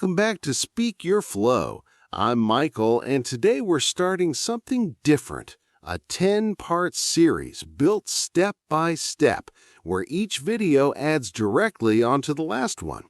welcome back to Speak Your Flow. I'm Michael, and today we're starting something different, a 10-part series built step by step, where each video adds directly onto the last one.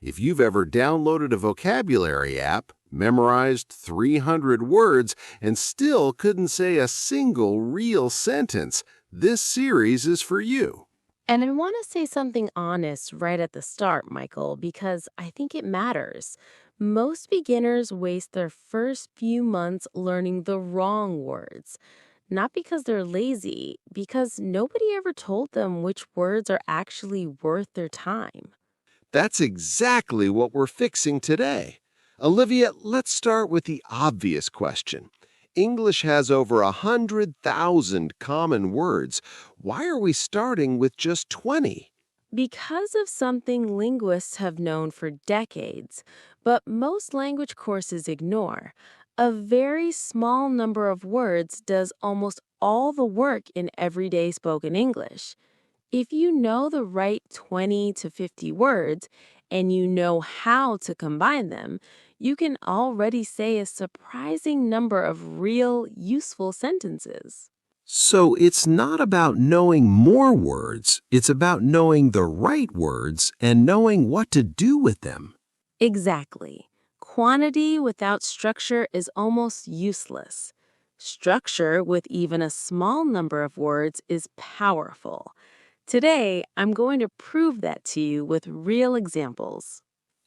If you've ever downloaded a vocabulary app, memorized 300 words, and still couldn't say a single real sentence, this series is for you. And I want to say something honest right at the start, Michael, because I think it matters. Most beginners waste their first few months learning the wrong words. Not because they're lazy, because nobody ever told them which words are actually worth their time. That's exactly what we're fixing today. Olivia, let's start with the obvious question. English has over 100,000 common words. Why are we starting with just 20? Because of something linguists have known for decades, but most language courses ignore. A very small number of words does almost all the work in everyday spoken English. If you know the right 20 to 50 words and you know how to combine them, you can already say a surprising number of real, useful sentences. So it's not about knowing more words, it's about knowing the right words and knowing what to do with them. Exactly. Quantity without structure is almost useless. Structure with even a small number of words is powerful. Today, I'm going to prove that to you with real examples.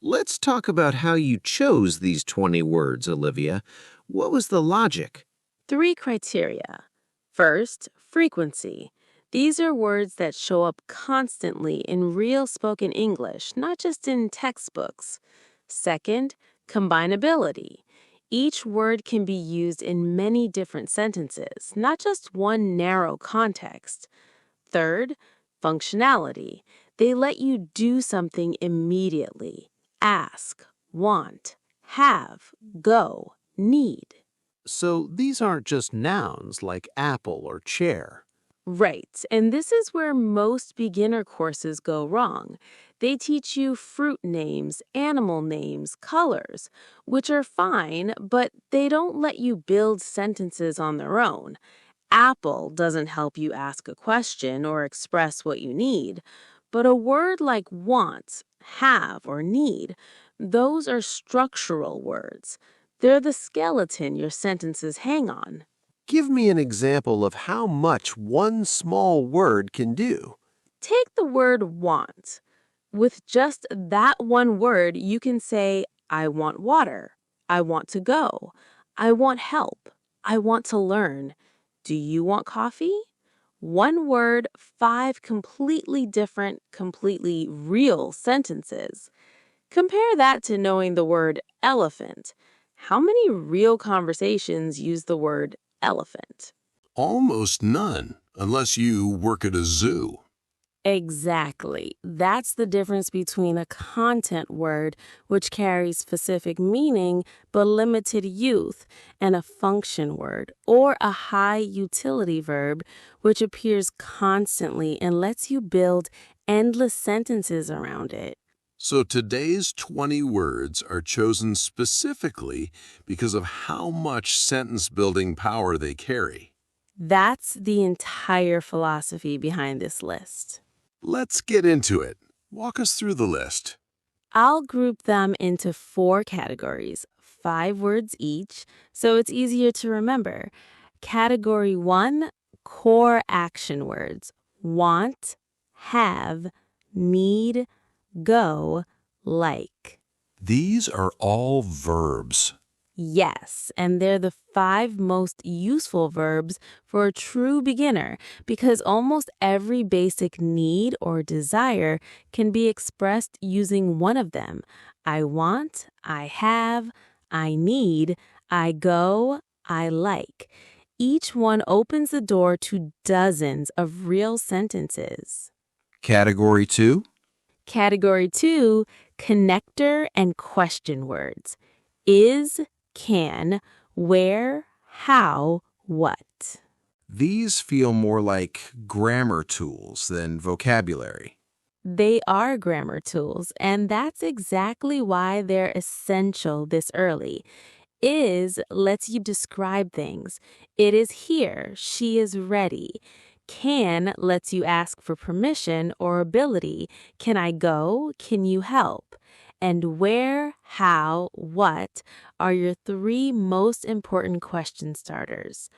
Let's talk about how you chose these 20 words, Olivia. What was the logic? 3 criteria. First, frequency. These are words that show up constantly in real spoken English, not just in textbooks. Second, combinability. Each word can be used in many different sentences, not just one narrow context. Third, functionality. They let you do something immediately. Ask, want, have, go, need. So these aren't just nouns like apple or chair. Right, and this is where most beginner courses go wrong. They teach you fruit names, animal names, colors, which are fine, but they don't let you build sentences on their own. Apple doesn't help you ask a question or express what you need, but a word like want, have, or need, those are structural words. They're the skeleton your sentences hang on. Give me an example of how much one small word can do. Take the word want. With just that one word, you can say, I want water. I want to go. I want help. I want to learn. Do you want coffee? One word, 5 completely different, completely real sentences. Compare that to knowing the word elephant. How many real conversations use the word elephant? Almost none, unless you work at a zoo. Exactly. That's the difference between a content word, which carries specific meaning but limited use, and a function word, or a high utility verb, which appears constantly and lets you build endless sentences around it. So today's 20 words are chosen specifically because of how much sentence-building power they carry. That's the entire philosophy behind this list. Let's get into it. Walk us through the list. I'll group them into 4 categories, 5 words each, so it's easier to remember. Category 1, core action words. Want, have, need, go, like. These are all verbs. Yes, and they're the 5 most useful verbs for a true beginner because almost every basic need or desire can be expressed using one of them. I want, I have, I need, I go, I like. Each one opens the door to dozens of real sentences. Category 2? Category 2, connector and question words. Is, can, where, how, what. These feel more like grammar tools than vocabulary. They are grammar tools, and that's exactly why they're essential this early. Is lets you describe things. It is here. She is ready. Can lets you ask for permission or ability. Can I go? Can you help? And where, how, what are your three most important question starters.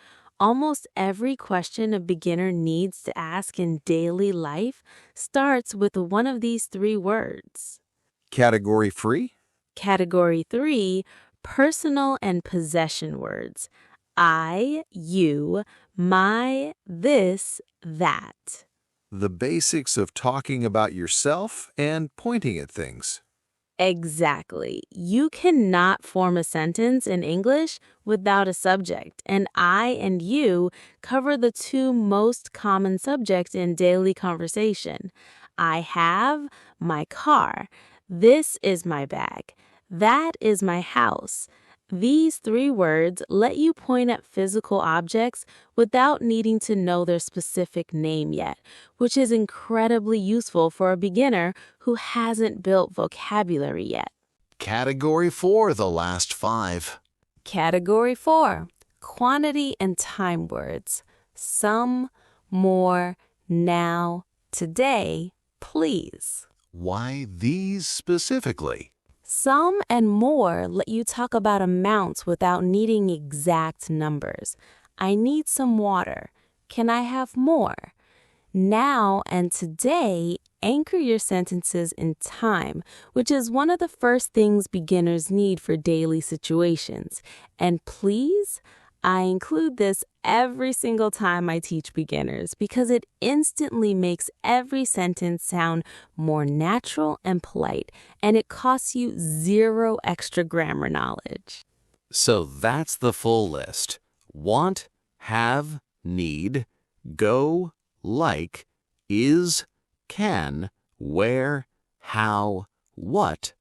Almost every question a beginner needs to ask in daily life starts with one of these three words. Category free? Category 3, personal and possession words. I, you, my, this, that. The basics of talking about yourself and pointing at things. Exactly. You cannot form a sentence in English without a subject, and I and you cover the two most common subjects in daily conversation. I have my car. This is my bag. That is my house. These three words let you point at physical objects without needing to know their specific name yet, which is incredibly useful for a beginner who hasn't built vocabulary yet. Category 4, the last 5. Category 4, quantity and time words. Some, more, now, today, please. Why these specifically? Some and more let you talk about amounts without needing exact numbers. I need some water. Can I have more? Now and today anchor your sentences in time, which is one of the first things beginners need for daily situations. And please, I include this every single time I teach beginners because it instantly makes every sentence sound more natural and polite, and it costs you 0 extra grammar knowledge. So that's the full list. Want, have, need, go, like, is, can, where, how, what,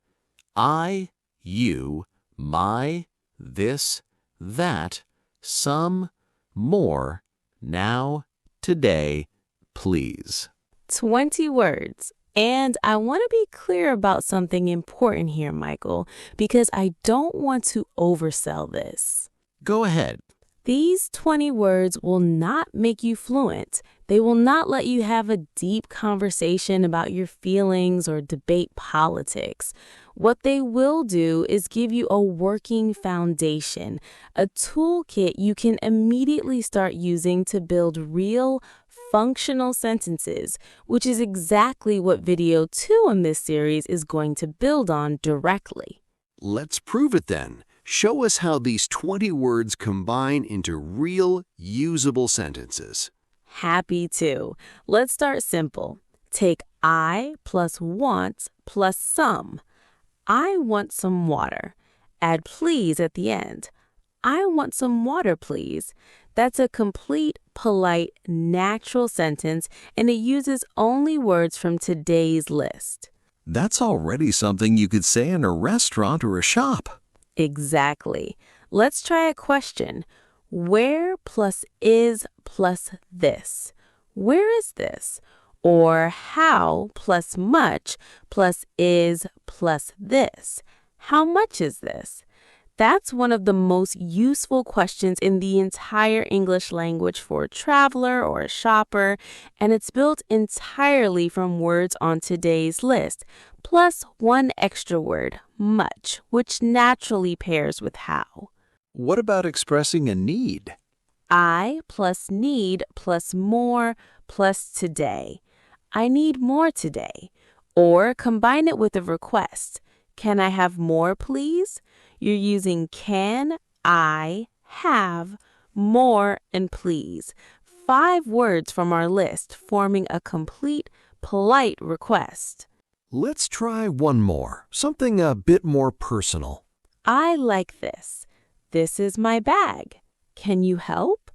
I, you, my, this, that, some, more, now, today, please. 20 words. And I want to be clear about something important here, Michael, because I don't want to oversell this. Go ahead. These 20 words will not make you fluent. They will not let you have a deep conversation about your feelings or debate politics. What they will do is give you a working foundation, a toolkit you can immediately start using to build real, functional sentences, which is exactly what video 2 in this series is going to build on directly. Let's prove it then. Show us how these 20 words combine into real, usable sentences. Happy to. Let's start simple. Take I plus want plus some. I want some water. Add please at the end. I want some water, please. That's a complete, polite, natural sentence, and it uses only words from today's list. That's already something you could say in a restaurant or a shop. Exactly. Let's try a question. Where plus is plus this? Where is this? Or how plus much plus is plus this? How much is this? That's one of the most useful questions in the entire English language for a traveler or a shopper, and it's built entirely from words on today's list, plus one extra word, much, which naturally pairs with how. What about expressing a need? I plus need plus more plus today. I need more today. Or combine it with a request. Can I have more, please? You're using can, I, have, more, and please. 5 words from our list forming a complete, polite request. Let's try one more, something a bit more personal. I like this. This is my bag. Can you help?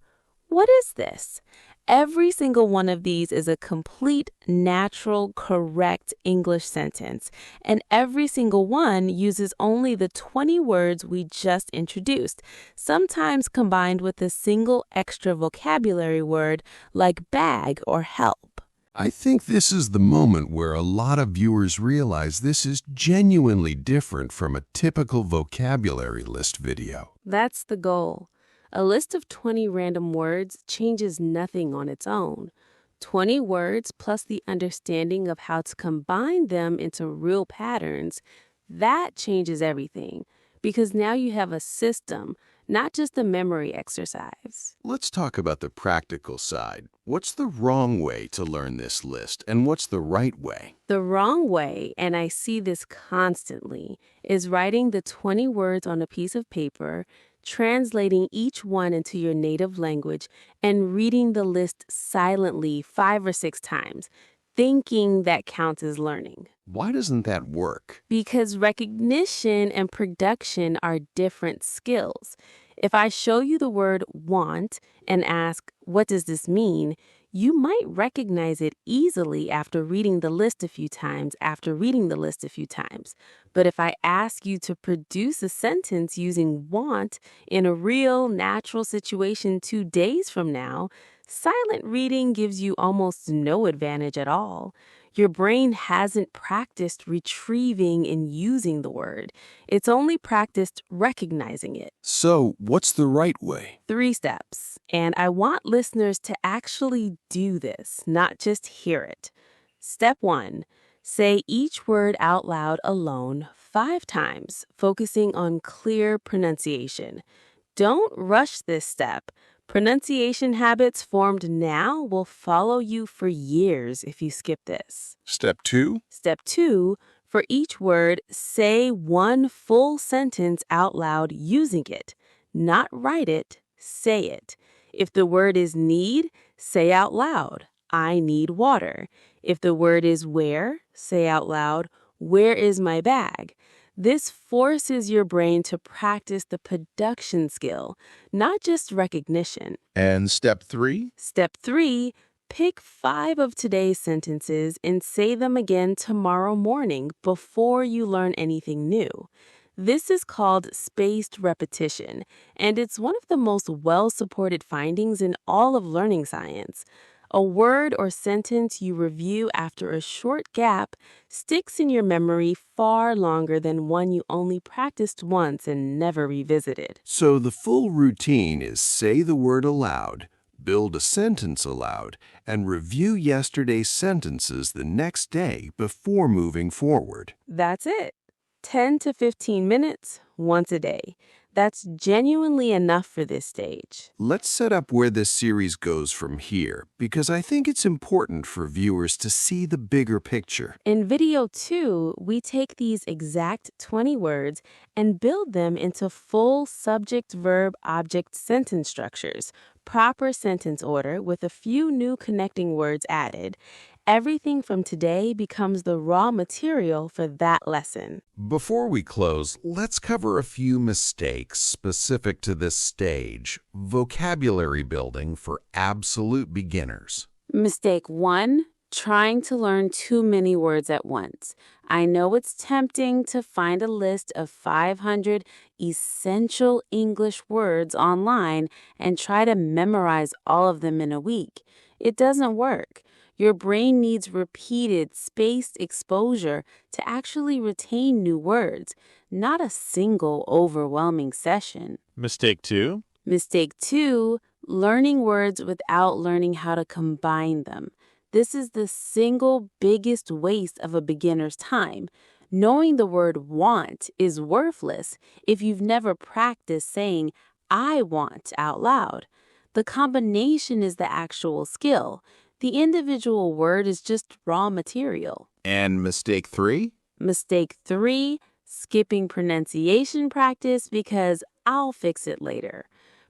What is this? Every single one of these is a complete, natural, correct English sentence, and every single one uses only the 20 words we just introduced, sometimes combined with a single extra vocabulary word like bag or help. I think this is the moment where a lot of viewers realize this is genuinely different from a typical vocabulary list video. That's the goal. A list of 20 random words changes nothing on its own. 20 words plus the understanding of how to combine them into real patterns, that changes everything. Because now you have a system, not just a memory exercise. Let's talk about the practical side. What's the wrong way to learn this list, and what's the right way? The wrong way, and I see this constantly, is writing the 20 words on a piece of paper, translating each one into your native language, and reading the list silently 5 or 6 times, thinking that counts as learning. Why doesn't that work? Because recognition and production are different skills. If I show you the word want and ask, what does this mean? You might recognize it easily after reading the list a few times, But if I ask you to produce a sentence using want in a real, natural situation 2 days from now, silent reading gives you almost no advantage at all. Your brain hasn't practiced retrieving and using the word. It's only practiced recognizing it. So, what's the right way? 3 steps. And I want listeners to actually do this, not just hear it. Step 1. Say each word out loud alone 5 times, focusing on clear pronunciation. Don't rush this step. Pronunciation habits formed now will follow you for years if you skip this. Step 2. Step 2, for each word, say one full sentence out loud using it. Not write it, say it. If the word is need, say out loud, I need water. If the word is where, say out loud, where is my bag? This forces your brain to practice the production skill, not just recognition. And step 3? Step 3, pick 5 of today's sentences and say them again tomorrow morning before you learn anything new. This is called spaced repetition, and it's one of the most well-supported findings in all of learning science. A word or sentence you review after a short gap sticks in your memory far longer than one you only practiced once and never revisited. So the full routine is say the word aloud, build a sentence aloud, and review yesterday's sentences the next day before moving forward. That's it. 10 to 15 minutes, once a day. That's genuinely enough for this stage. Let's set up where this series goes from here, because I think it's important for viewers to see the bigger picture. In video 2, we take these exact 20 words and build them into full subject-verb-object sentence structures, proper sentence order with a few new connecting words added. Everything from today becomes the raw material for that lesson. Before we close, let's cover a few mistakes specific to this stage, vocabulary building for absolute beginners. Mistake 1, trying to learn too many words at once. I know it's tempting to find a list of 500 essential English words online and try to memorize all of them in a week. It doesn't work. Your brain needs repeated, spaced exposure to actually retain new words, not a single overwhelming session. Mistake 2. Mistake 2, learning words without learning how to combine them. This is the single biggest waste of a beginner's time. Knowing the word want is worthless if you've never practiced saying, I want out loud. The combination is the actual skill. The individual word is just raw material. And mistake 3? Mistake 3, skipping pronunciation practice because I'll fix it later.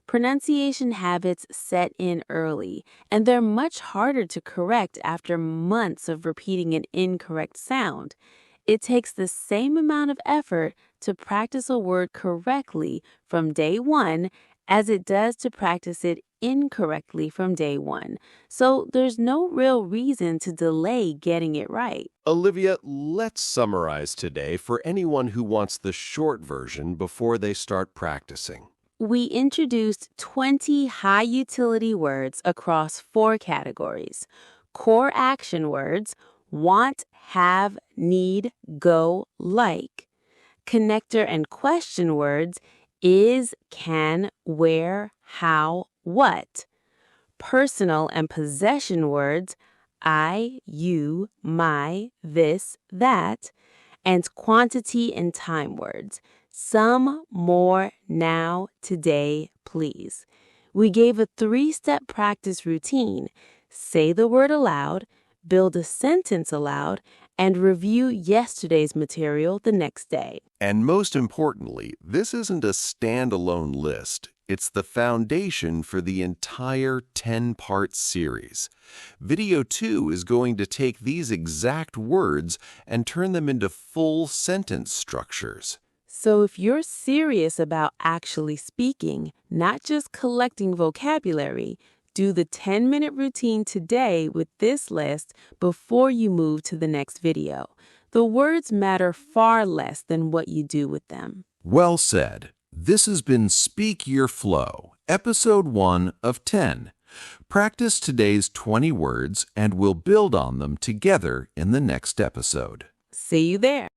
Pronunciation habits set in early, and they're much harder to correct after months of repeating an incorrect sound. It takes the same amount of effort to practice a word correctly from day 1 as it does to practice it incorrectly from day 1. So there's no real reason to delay getting it right. Olivia, let's summarize today for anyone who wants the short version before they start practicing. We introduced 20 high-utility words across 4 categories: Core action words: want, have, need, go, like. Connector and question words: is, can, where, how, what. Personal and possession words: I, you, my, this, that. And quantity and time words: some, more, now, today, please. We gave a 3-step practice routine: say the word aloud, build a sentence aloud, and review yesterday's material the next day. And most importantly, this isn't a standalone list. It's the foundation for the entire 10-part series. Video 2 is going to take these exact words and turn them into full sentence structures. So if you're serious about actually speaking, not just collecting vocabulary, do the 10-minute routine today with this list before you move to the next video. The words matter far less than what you do with them. Well said. This has been Speak Your Flow, Episode 1 of 10. Practice today's 20 words and we'll build on them together in the next episode. See you there.